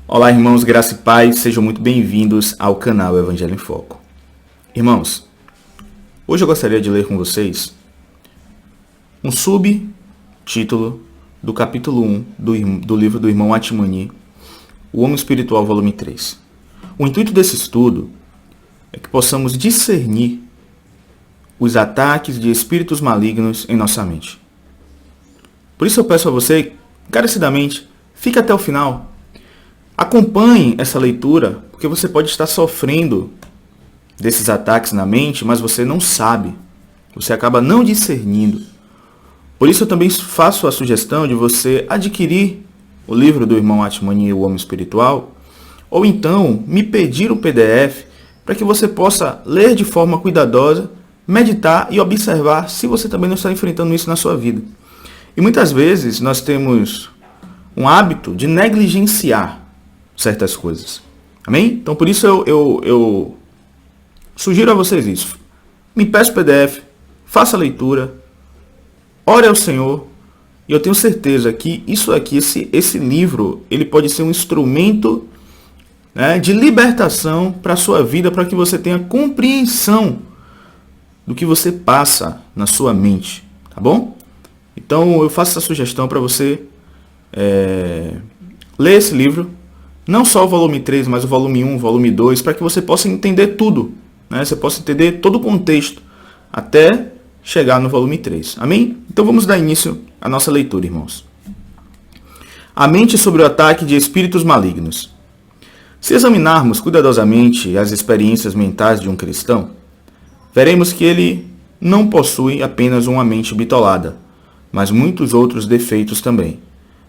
Olá, irmãos, graça e paz, sejam muito bem-vindos ao canal Evangelho em Foco. Irmãos, hoje eu gostaria de ler com vocês um subtítulo do capítulo 1 do livro do irmão Atmani, O Homem Espiritual, volume 3. O intuito desse estudo é que possamos discernir os ataques de espíritos malignos em nossa mente. Por isso eu peço a você, encarecidamente, fique até o final. Acompanhe essa leitura, porque você pode estar sofrendo desses ataques na mente, mas você não sabe. Você acaba não discernindo. Por isso eu também faço a sugestão de você adquirir o livro do irmão Atmani, O Homem Espiritual, ou então me pedir o PDF para que você possa ler de forma cuidadosa, meditar e observar se você também não está enfrentando isso na sua vida. E muitas vezes nós temos um hábito de negligenciar certas coisas. Amém? Então por isso eu sugiro a vocês isso. Me peça o PDF, faça a leitura, ore ao Senhor, e eu tenho certeza que isso aqui, esse livro, ele pode ser um instrumento, né, de libertação para a sua vida, para que você tenha compreensão do que você passa na sua mente, tá bom? Então eu faço essa sugestão para você ler esse livro, não só o volume 3, mas o volume 1, o volume 2, para que você possa entender tudo, né? Você possa entender todo o contexto, até chegar no volume 3. Amém? Então vamos dar início à nossa leitura, irmãos. A mente sobre o ataque de espíritos malignos. Se examinarmos cuidadosamente as experiências mentais de um cristão, veremos que ele não possui apenas uma mente bitolada, mas muitos outros defeitos também.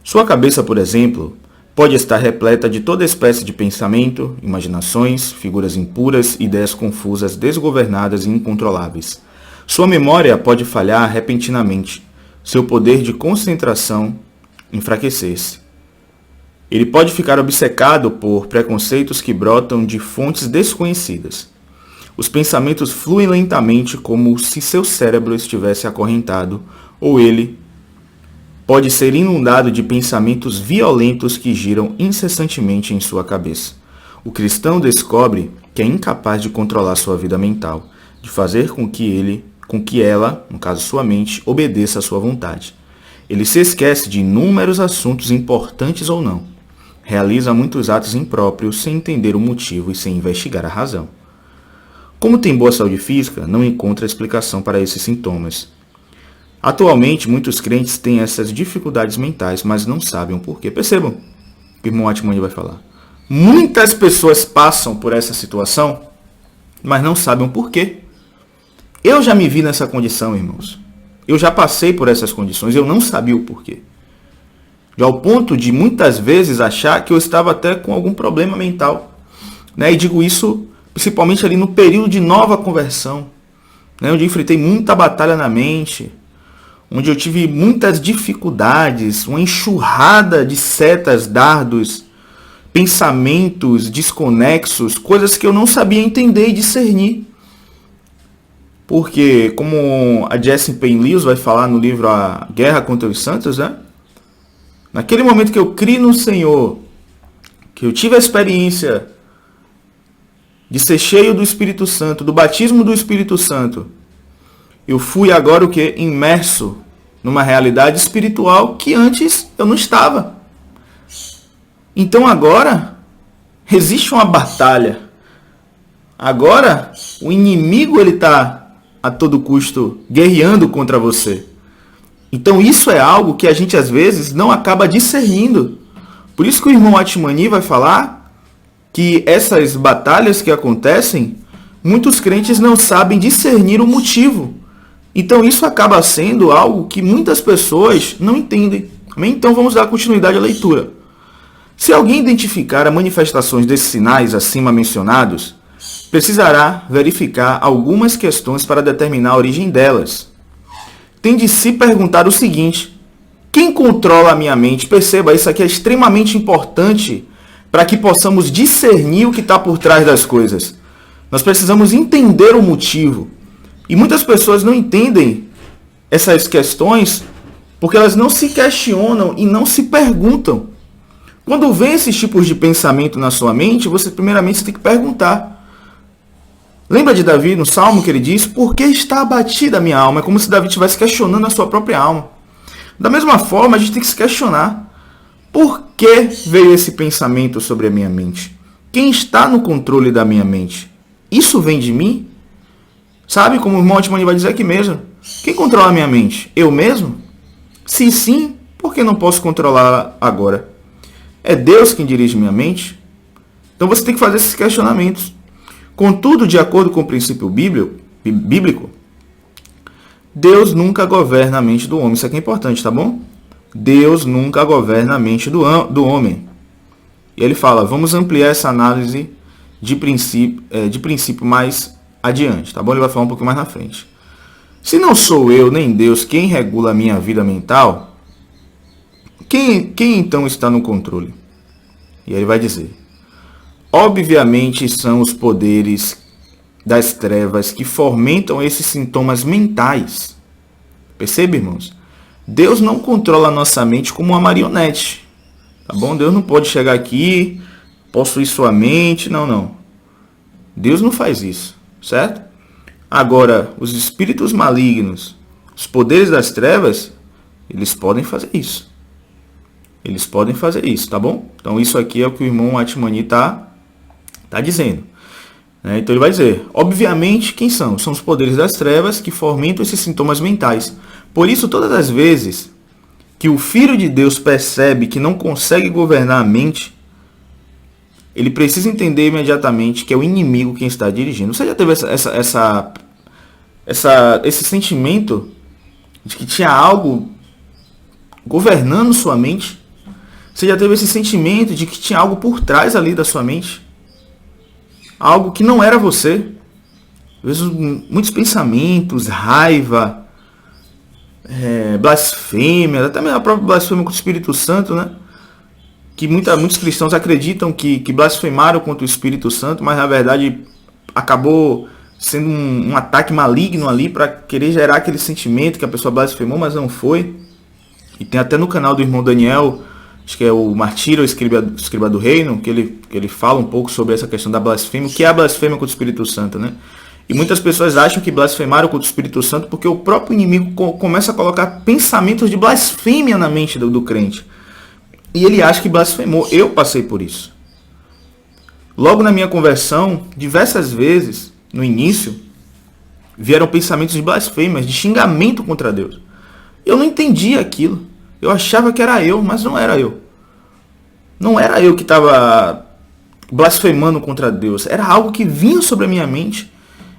Sua cabeça, por exemplo, pode estar repleta de toda espécie de pensamento, imaginações, figuras impuras, ideias confusas, desgovernadas e incontroláveis. Sua memória pode falhar repentinamente, seu poder de concentração enfraquecer-se. Ele pode ficar obcecado por preconceitos que brotam de fontes desconhecidas. Os pensamentos fluem lentamente como se seu cérebro estivesse acorrentado, ou ele pode ser inundado de pensamentos violentos que giram incessantemente em sua cabeça. O cristão descobre que é incapaz de controlar sua vida mental, de fazer com que ela, no caso sua mente, obedeça à sua vontade. Ele se esquece de inúmeros assuntos importantes ou não. Realiza muitos atos impróprios sem entender o motivo e sem investigar a razão. Como tem boa saúde física, não encontra explicação para esses sintomas. Atualmente, muitos crentes têm essas dificuldades mentais, mas não sabem o porquê. Percebam o que o irmão Atmani vai falar. Muitas pessoas passam por essa situação, mas não sabem o porquê. Eu já me vi nessa condição, irmãos. Eu já passei por essas condições, eu não sabia o porquê. Já ao ponto de muitas vezes achar que eu estava até com algum problema mental, né? E digo isso principalmente ali no período de nova conversão, né? Onde eu enfrentei muita batalha na mente, onde eu tive muitas dificuldades, uma enxurrada de setas, dardos, pensamentos desconexos, coisas que eu não sabia entender e discernir. Porque, como a Jessie Payne Lewis vai falar no livro A Guerra contra os Santos, né? Naquele momento que eu criei no Senhor, que eu tive a experiência de ser cheio do Espírito Santo, do batismo do Espírito Santo, eu fui agora o que? Imerso numa realidade espiritual que antes eu não estava. Então agora existe uma batalha. Agora o inimigo ele está a todo custo guerreando contra você. Então isso é algo que a gente às vezes não acaba discernindo. Por isso que o irmão Atmani vai falar que essas batalhas que acontecem, muitos crentes não sabem discernir o motivo. Então isso acaba sendo algo que muitas pessoas não entendem. Amém? Então vamos dar continuidade à leitura. Se alguém identificar as manifestações desses sinais acima mencionados, precisará verificar algumas questões para determinar a origem delas. Tem de se perguntar o seguinte: quem controla a minha mente? Perceba, isso aqui é extremamente importante para que possamos discernir o que está por trás das coisas. Nós precisamos entender o motivo. E muitas pessoas não entendem essas questões porque elas não se questionam e não se perguntam. Quando vem esses tipos de pensamento na sua mente, você primeiramente tem que perguntar. Lembra de Davi no Salmo que ele diz, por que está abatida a minha alma? É como se Davi estivesse questionando a sua própria alma. Da mesma forma, a gente tem que se questionar. Por que veio esse pensamento sobre a minha mente? Quem está no controle da minha mente? Isso vem de mim? Sabe como o irmão Atmani vai dizer aqui mesmo? Quem controla a minha mente? Eu mesmo? Se sim, por que não posso controlá-la agora? É Deus quem dirige minha mente? Então você tem que fazer esses questionamentos. Contudo, de acordo com o princípio bíblico, Deus nunca governa a mente do homem. Isso aqui é importante, tá bom? Deus nunca governa a mente do homem. E ele fala, vamos ampliar essa análise de princípio mais adiante, tá bom? Ele vai falar um pouco mais na frente. Se não sou eu nem Deus quem regula a minha vida mental, quem então está no controle? E aí ele vai dizer, obviamente são os poderes das trevas que fomentam esses sintomas mentais. Percebe, irmãos? Deus não controla a nossa mente como uma marionete. Tá bom? Deus não pode chegar aqui, possuir sua mente. Não. Deus não faz isso. Certo? Agora, os espíritos malignos, os poderes das trevas, eles podem fazer isso. Eles podem fazer isso, tá bom? Então, isso aqui é o que o irmão Atmani tá dizendo. Então, ele vai dizer, obviamente, quem são? São os poderes das trevas que fomentam esses sintomas mentais. Por isso, todas as vezes que o Filho de Deus percebe que não consegue governar a mente, ele precisa entender imediatamente que é o inimigo quem está dirigindo. Você já teve esse sentimento de que tinha algo governando sua mente? Você já teve esse sentimento de que tinha algo por trás ali da sua mente? Algo que não era você? Às vezes, muitos pensamentos, raiva, blasfêmia, até mesmo a própria blasfêmia contra o Espírito Santo, né? Que muitos cristãos acreditam que blasfemaram contra o Espírito Santo, mas na verdade acabou sendo um ataque maligno ali para querer gerar aquele sentimento que a pessoa blasfemou, mas não foi. E tem até no canal do irmão Daniel, acho que é o Martírio, escriba do Reino, que ele fala um pouco sobre essa questão da blasfêmia, o que é a blasfêmia contra o Espírito Santo, né? E muitas pessoas acham que blasfemaram contra o Espírito Santo porque o próprio inimigo começa a colocar pensamentos de blasfêmia na mente do crente. E ele acha que blasfemou. Eu passei por isso. Logo na minha conversão, diversas vezes, no início, vieram pensamentos de blasfêmia, de xingamento contra Deus. Eu não entendia aquilo. Eu achava que era eu, mas não era eu. Não era eu que estava blasfemando contra Deus. Era algo que vinha sobre a minha mente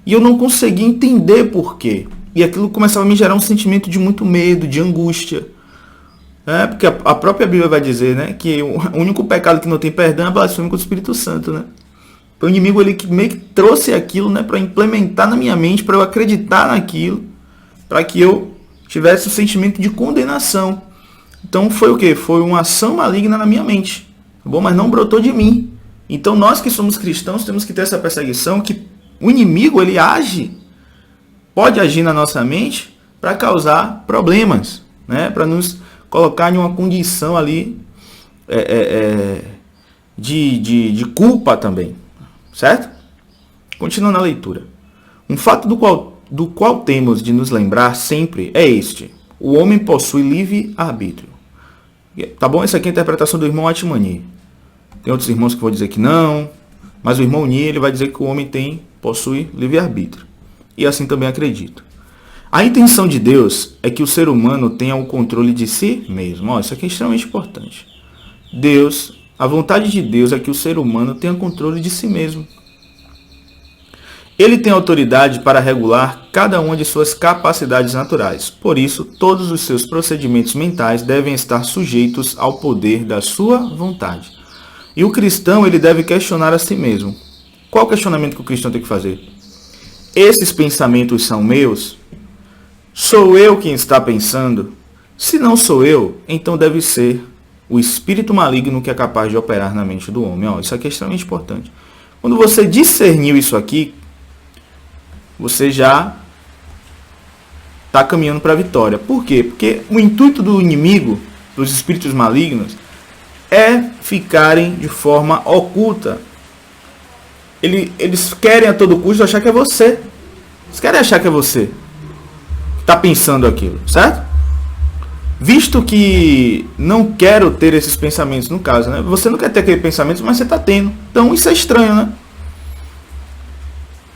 e eu não conseguia entender por quê. E aquilo começava a me gerar um sentimento de muito medo, de angústia. Porque a própria Bíblia vai dizer, né, que o único pecado que não tem perdão é a blasfêmia contra o Espírito Santo, né? O inimigo ele meio que trouxe aquilo, né, para implementar na minha mente, para eu acreditar naquilo, para que eu tivesse um sentimento de condenação. Então foi o quê? Foi uma ação maligna na minha mente, tá bom? Mas não brotou de mim. Então nós que somos cristãos temos que ter essa perseguição que o inimigo ele pode agir na nossa mente para causar problemas, né? Para nos colocar em uma condição ali de culpa também, certo? Continuando a leitura. Um fato do qual temos de nos lembrar sempre é este: o homem possui livre arbítrio. Tá bom? Essa aqui é a interpretação do irmão Atmani. Tem outros irmãos que vão dizer que não, mas o irmão Ni ele vai dizer que o homem possui livre arbítrio. E assim também acredito. A intenção de Deus é que o ser humano tenha o controle de si mesmo. Isso aqui é extremamente importante. A vontade de Deus é que o ser humano tenha controle de si mesmo. Ele tem autoridade para regular cada uma de suas capacidades naturais. Por isso, todos os seus procedimentos mentais devem estar sujeitos ao poder da sua vontade. E o cristão ele deve questionar a si mesmo. Qual o questionamento que o cristão tem que fazer? Esses pensamentos são meus? Sou eu quem está pensando? Se não sou eu, então deve ser o espírito maligno que é capaz de operar na mente do homem. Isso aqui é extremamente importante. Quando você discerniu isso aqui, você já está caminhando para a vitória. Por quê? Porque o intuito do inimigo, dos espíritos malignos, é ficarem de forma oculta. Eles querem a todo custo achar que é você. Eles querem achar que é você que está pensando aquilo, certo? Visto que não quero ter esses pensamentos, no caso, né? Você não quer ter aquele pensamento, mas você está tendo. Então isso é estranho, né?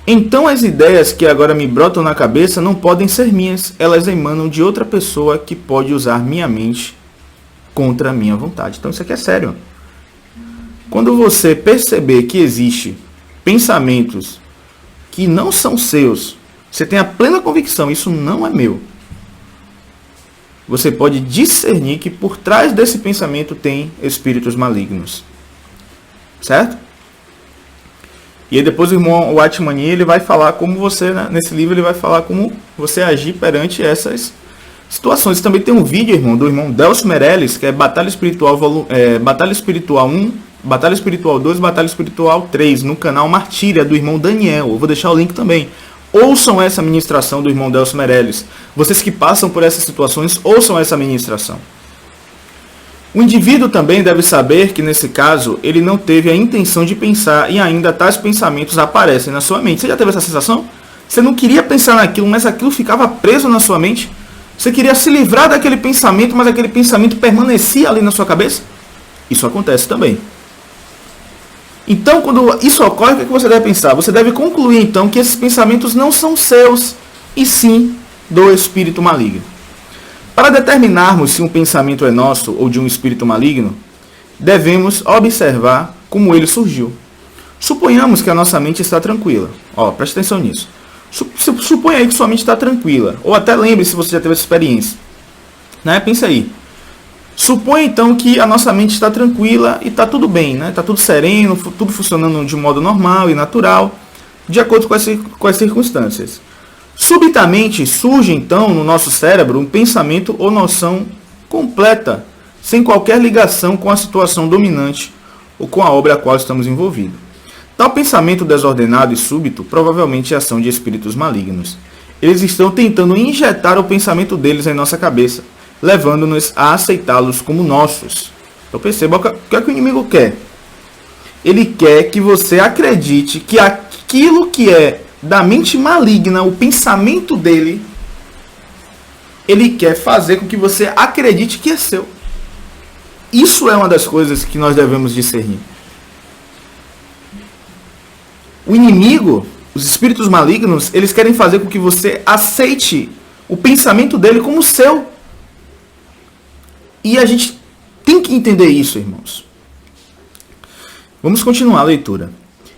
Então as ideias que agora me brotam na cabeça não podem ser minhas. Elas emanam de outra pessoa que pode usar minha mente contra a minha vontade. Então isso aqui é sério. Quando você perceber que existe pensamentos que não são seus, você tem a plena convicção, isso não é meu. Você pode discernir que por trás desse pensamento tem espíritos malignos. Certo? E aí depois o irmão Watmani, ele vai falar como você, né, nesse livro ele vai falar como você agir perante essas situações. Também tem um vídeo, irmão, do irmão Delcio Meirelles, que é Batalha Espiritual, Batalha Espiritual 1, Batalha Espiritual 2, Batalha Espiritual 3, no canal Martíria, do irmão Daniel. Eu vou deixar o link também. Ouçam essa ministração do irmão Delcio Meirelles. Vocês que passam por essas situações, ouçam essa ministração. O indivíduo também deve saber que, nesse caso, ele não teve a intenção de pensar e ainda tais pensamentos aparecem na sua mente. Você já teve essa sensação? Você não queria pensar naquilo, mas aquilo ficava preso na sua mente? Você queria se livrar daquele pensamento, mas aquele pensamento permanecia ali na sua cabeça? Isso acontece também. Então, quando isso ocorre, o que você deve pensar? Você deve concluir, então, que esses pensamentos não são seus, e sim do espírito maligno. Para determinarmos se um pensamento é nosso ou de um espírito maligno, devemos observar como ele surgiu. Suponhamos que a nossa mente está tranquila. Preste atenção nisso. Suponha aí que sua mente está tranquila. Ou até lembre se você já teve essa experiência. Né? Pensa aí. Suponha então que a nossa mente está tranquila e está tudo bem, né? Está tudo sereno, tudo funcionando de modo normal e natural, de acordo com as circunstâncias. Subitamente surge então no nosso cérebro um pensamento ou noção completa, sem qualquer ligação com a situação dominante ou com a obra a qual estamos envolvidos. Tal pensamento desordenado e súbito provavelmente é ação de espíritos malignos. Eles estão tentando injetar o pensamento deles em nossa cabeça, levando-nos a aceitá-los como nossos. Então perceba o que é que o inimigo quer. Ele quer que você acredite que aquilo que é da mente maligna, o pensamento dele, ele quer fazer com que você acredite que é seu. Isso é uma das coisas que nós devemos discernir. O inimigo, os espíritos malignos, eles querem fazer com que você aceite o pensamento dele como seu. E a gente tem que entender isso, irmãos. Vamos continuar a leitura.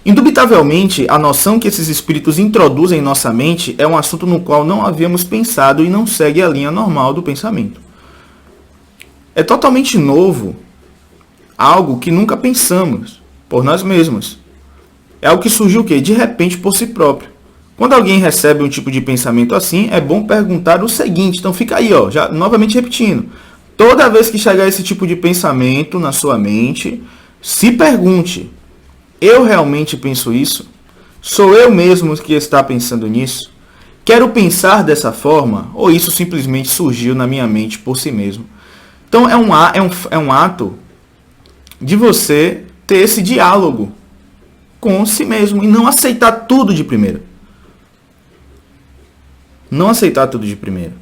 Indubitavelmente, a noção que esses espíritos introduzem em nossa mente é um assunto no qual não havíamos pensado e não segue a linha normal do pensamento. É totalmente novo, algo que nunca pensamos por nós mesmos. É algo que surgiu o quê? De repente por si próprio. Quando alguém recebe um tipo de pensamento assim, é bom perguntar o seguinte. Então fica aí, já novamente repetindo. Toda vez que chegar esse tipo de pensamento na sua mente, se pergunte: eu realmente penso isso? Sou eu mesmo que está pensando nisso? Quero pensar dessa forma? Ou isso simplesmente surgiu na minha mente por si mesmo? Então é um ato de você ter esse diálogo com si mesmo e não aceitar tudo de primeira. Não aceitar tudo de primeira.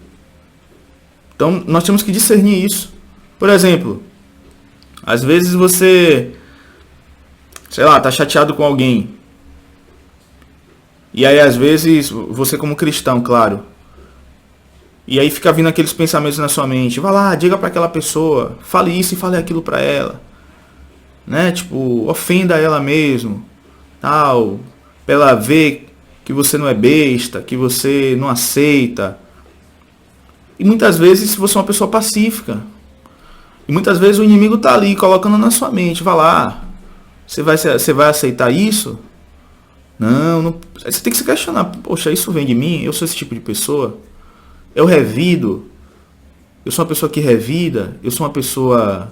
Então, nós temos que discernir isso. Por exemplo, às vezes você, está chateado com alguém. E aí, às vezes, você como cristão, claro. E aí fica vindo aqueles pensamentos na sua mente. Vá lá, diga para aquela pessoa, fale isso e fale aquilo para ela. Né? Tipo, ofenda ela mesmo. Tal, para ela ver que você não é besta, que você não aceita. E muitas vezes você é uma pessoa pacífica. E muitas vezes o inimigo está ali colocando na sua mente. Vai lá. Você vai aceitar isso? Não. Você tem que se questionar. Poxa, isso vem de mim? Eu sou esse tipo de pessoa? Eu revido? Eu sou uma pessoa que revida? Eu sou uma pessoa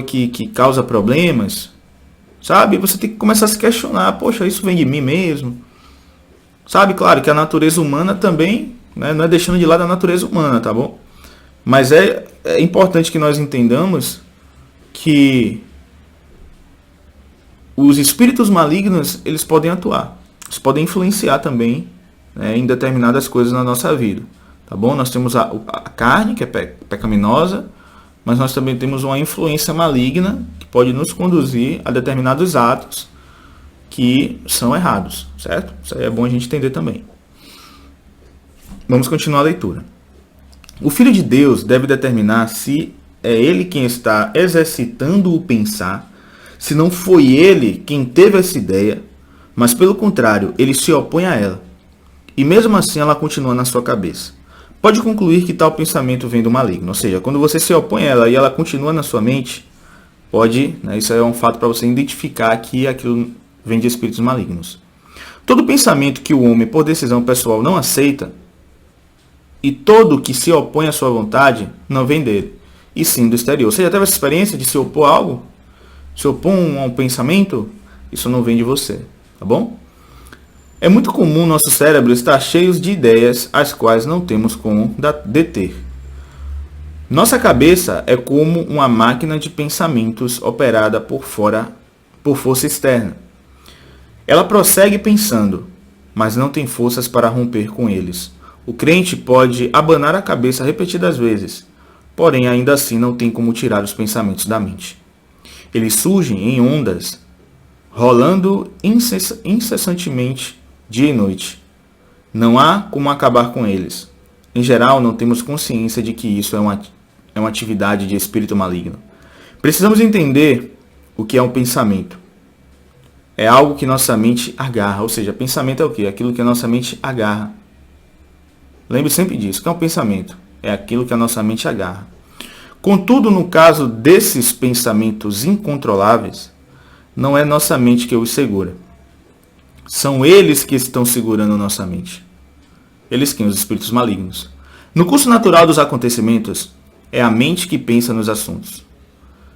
que causa problemas? Sabe? Você tem que começar a se questionar. Poxa, isso vem de mim mesmo? Sabe? Claro que a natureza humana também, né, não é deixando de lado a natureza humana, tá bom? Mas é importante que nós entendamos que os espíritos malignos, eles podem atuar. Eles podem influenciar também, né, em determinadas coisas na nossa vida. Tá bom? Nós temos a carne, que é pecaminosa, mas nós também temos uma influência maligna que pode nos conduzir a determinados atos que são errados, certo? Isso aí é bom a gente entender também. Vamos continuar a leitura. O Filho de Deus deve determinar se é ele quem está exercitando o pensar, se não foi ele quem teve essa ideia, mas pelo contrário, ele se opõe a ela. E mesmo assim ela continua na sua cabeça. Pode concluir que tal pensamento vem do maligno. Ou seja, quando você se opõe a ela e ela continua na sua mente, pode, né, isso é um fato para você identificar que aquilo vem de espíritos malignos. Todo pensamento que o homem, por decisão pessoal, não aceita, e todo que se opõe à sua vontade, não vem dele, e sim do exterior. Você já teve essa experiência de se opor a algo? Se opor a um pensamento? Isso não vem de você, tá bom? É muito comum nosso cérebro estar cheio de ideias as quais não temos como deter. Nossa cabeça é como uma máquina de pensamentos operada por força externa. Ela prossegue pensando, mas não tem forças para romper com eles. O crente pode abanar a cabeça repetidas vezes, porém ainda assim não tem como tirar os pensamentos da mente. Eles surgem em ondas, rolando incessantemente dia e noite. Não há como acabar com eles. Em geral, não temos consciência de que isso é uma atividade de espírito maligno. Precisamos entender o que é um pensamento. É algo que nossa mente agarra. Ou seja, pensamento é o quê? Aquilo que a nossa mente agarra. Lembre sempre disso. O que é um pensamento? É aquilo que a nossa mente agarra. Contudo, no caso desses pensamentos incontroláveis, não é nossa mente que os segura. São eles que estão segurando nossa mente. Eles quem? Os espíritos malignos. No curso natural dos acontecimentos, é a mente que pensa nos assuntos.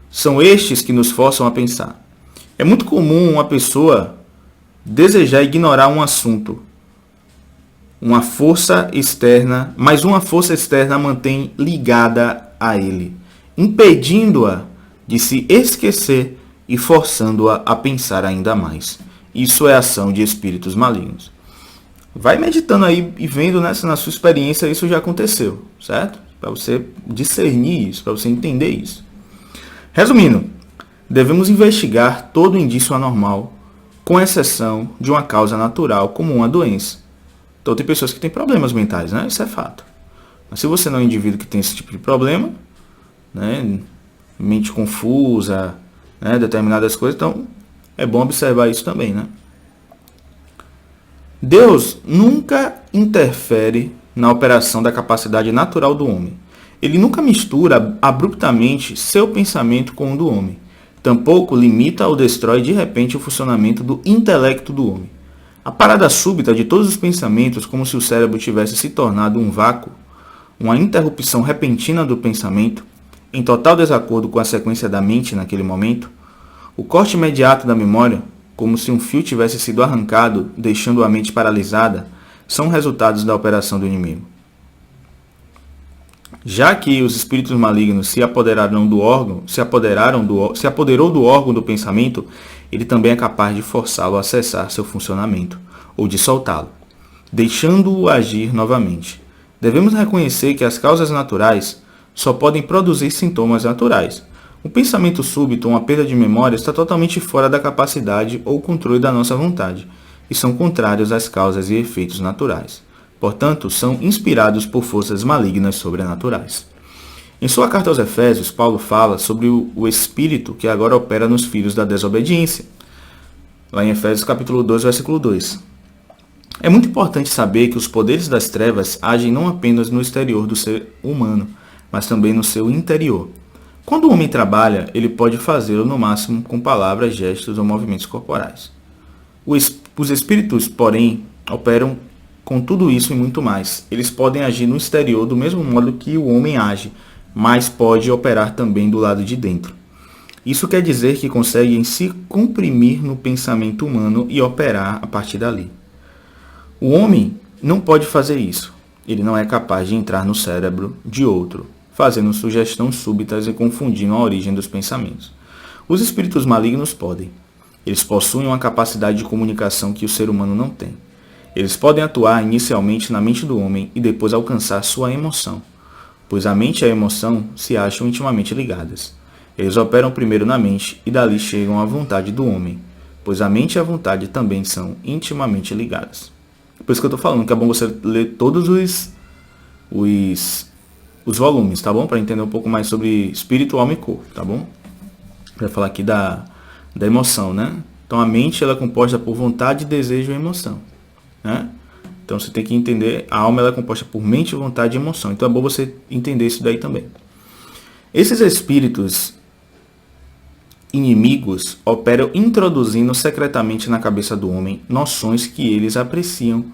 São estes que nos forçam a pensar. É muito comum uma pessoa desejar ignorar um assunto, mas uma força externa a mantém ligada a ele, impedindo-a de se esquecer e forçando-a a pensar ainda mais. Isso é ação de espíritos malignos. Vai meditando aí e vendo, né, se na sua experiência isso já aconteceu, certo? Para você discernir isso, para você entender isso. Resumindo, devemos investigar todo indício anormal, com exceção de uma causa natural, como uma doença. Então tem pessoas que têm problemas mentais, né? Isso é fato. Mas se você não é um indivíduo que tem esse tipo de problema, né, mente confusa, né, determinadas coisas, então é bom observar isso também, né? Deus nunca interfere na operação da capacidade natural do homem. Ele nunca mistura abruptamente seu pensamento com o do homem. Tampouco limita ou destrói de repente o funcionamento do intelecto do homem. A parada súbita de todos os pensamentos, como se o cérebro tivesse se tornado um vácuo, uma interrupção repentina do pensamento, em total desacordo com a sequência da mente naquele momento, o corte imediato da memória, como se um fio tivesse sido arrancado, deixando a mente paralisada, são resultados da operação do inimigo. Já que os espíritos malignos se apoderou do órgão do pensamento, ele também é capaz de forçá-lo a cessar seu funcionamento, ou de soltá-lo, deixando-o agir novamente. Devemos reconhecer que as causas naturais só podem produzir sintomas naturais. Um pensamento súbito ou uma perda de memória está totalmente fora da capacidade ou controle da nossa vontade, e são contrários às causas e efeitos naturais. Portanto, são inspirados por forças malignas sobrenaturais. Em sua carta aos Efésios, Paulo fala sobre o espírito que agora opera nos filhos da desobediência. Lá em Efésios capítulo 2, versículo 2. É muito importante saber que os poderes das trevas agem não apenas no exterior do ser humano, mas também no seu interior. Quando o homem trabalha, ele pode fazê-lo no máximo com palavras, gestos ou movimentos corporais. Os espíritos, porém, operam com tudo isso e muito mais. Eles podem agir no exterior do mesmo modo que o homem age, mas pode operar também do lado de dentro. Isso quer dizer que conseguem se comprimir no pensamento humano e operar a partir dali. O homem não pode fazer isso. Ele não é capaz de entrar no cérebro de outro fazendo sugestões súbitas e confundindo a origem dos pensamentos. Os espíritos malignos podem. Eles possuem uma capacidade de comunicação que o ser humano não tem. Eles podem atuar inicialmente na mente do homem e depois alcançar sua emoção, pois a mente e a emoção se acham intimamente ligadas. Eles operam primeiro na mente e dali chegam à vontade do homem, pois a mente e a vontade também são intimamente ligadas. Por isso que eu estou falando que é bom você ler todos os volumes, tá bom? Para entender um pouco mais sobre espírito, alma e corpo, tá bom? Vai falar aqui da emoção, né? Então a mente ela é composta por vontade, desejo e emoção, né? Então você tem que entender, a alma ela é composta por mente, vontade e emoção. Então é bom você entender isso daí também. Esses espíritos inimigos operam introduzindo secretamente na cabeça do homem noções que eles apreciam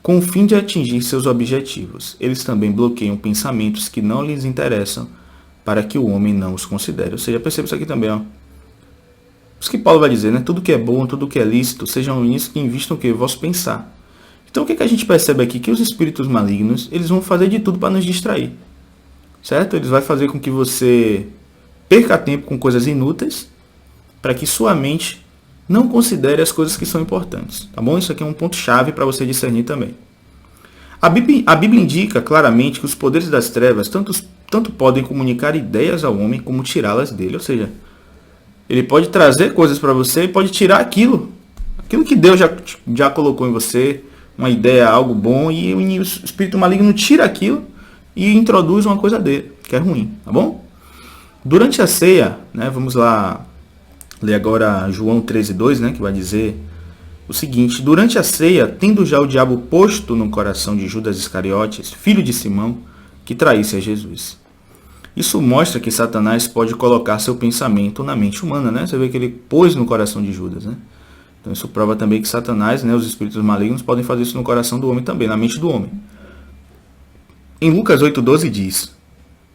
com o fim de atingir seus objetivos. Eles também bloqueiam pensamentos que não lhes interessam para que o homem não os considere. Ou seja, perceba isso aqui também, ó. Isso que Paulo vai dizer, né? Tudo que é bom, tudo que é lícito, sejam nisso que invistam o que? O vosso pensar. Então o que a gente percebe aqui? Que os espíritos malignos, eles vão fazer de tudo para nos distrair. Certo? Eles vão fazer com que você perca tempo com coisas inúteis, para que sua mente não considere as coisas que são importantes. Tá bom? Isso aqui é um ponto-chave para você discernir também. A Bíblia indica claramente que os poderes das trevas tanto podem comunicar ideias ao homem como tirá-las dele. Ou seja, ele pode trazer coisas para você e pode tirar aquilo que Deus já colocou em você, uma ideia, algo bom, e o espírito maligno tira aquilo e introduz uma coisa dele, que é ruim, tá bom? Durante a ceia, né, vamos lá ler agora João 13:2, né, que vai dizer o seguinte: durante a ceia, tendo já o diabo posto no coração de Judas Iscariotes, filho de Simão, que traísse a Jesus. Isso mostra que Satanás pode colocar seu pensamento na mente humana, né? Você vê que ele pôs no coração de Judas, né? Então isso prova também que Satanás, né, os espíritos malignos, podem fazer isso no coração do homem também, na mente do homem. Em Lucas 8:12 diz: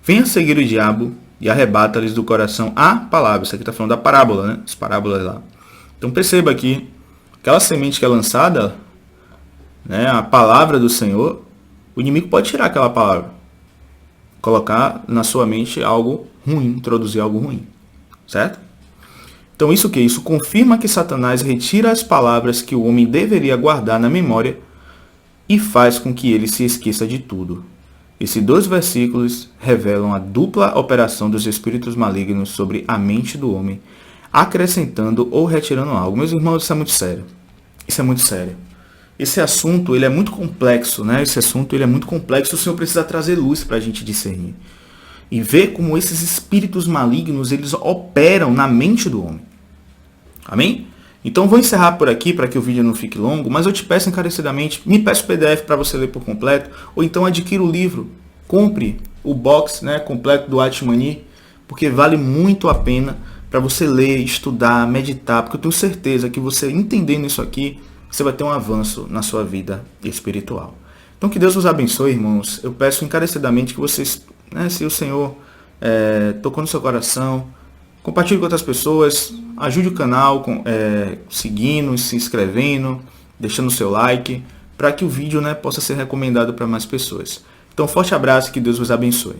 venha seguir o diabo e arrebata-lhes do coração a palavra. Isso aqui está falando da parábola, né? As parábolas lá. Então perceba aqui, aquela semente que é lançada, né, a palavra do Senhor, o inimigo pode tirar aquela palavra, colocar na sua mente algo ruim, introduzir algo ruim, certo? Então isso que? Isso confirma que Satanás retira as palavras que o homem deveria guardar na memória e faz com que ele se esqueça de tudo. Esses 2 versículos revelam a dupla operação dos espíritos malignos sobre a mente do homem, acrescentando ou retirando algo. Meus irmãos, isso é muito sério. Isso é muito sério. Esse assunto ele é muito complexo, né? Esse assunto ele é muito complexo. O Senhor precisa trazer luz para a gente discernir e ver como esses espíritos malignos eles operam na mente do homem. Amém? Então vou encerrar por aqui para que o vídeo não fique longo, mas eu te peço encarecidamente, me peça o PDF para você ler por completo, ou então adquira o livro, compre o box, né, completo do Atmani, porque vale muito a pena para você ler, estudar, meditar, porque eu tenho certeza que você entendendo isso aqui, você vai ter um avanço na sua vida espiritual. Então que Deus os abençoe, irmãos. Eu peço encarecidamente que vocês, né, se o Senhor tocou no seu coração, compartilhe com outras pessoas, ajude o canal seguindo, se inscrevendo, deixando o seu like, para que o vídeo, né, possa ser recomendado para mais pessoas. Então, forte abraço e que Deus vos abençoe.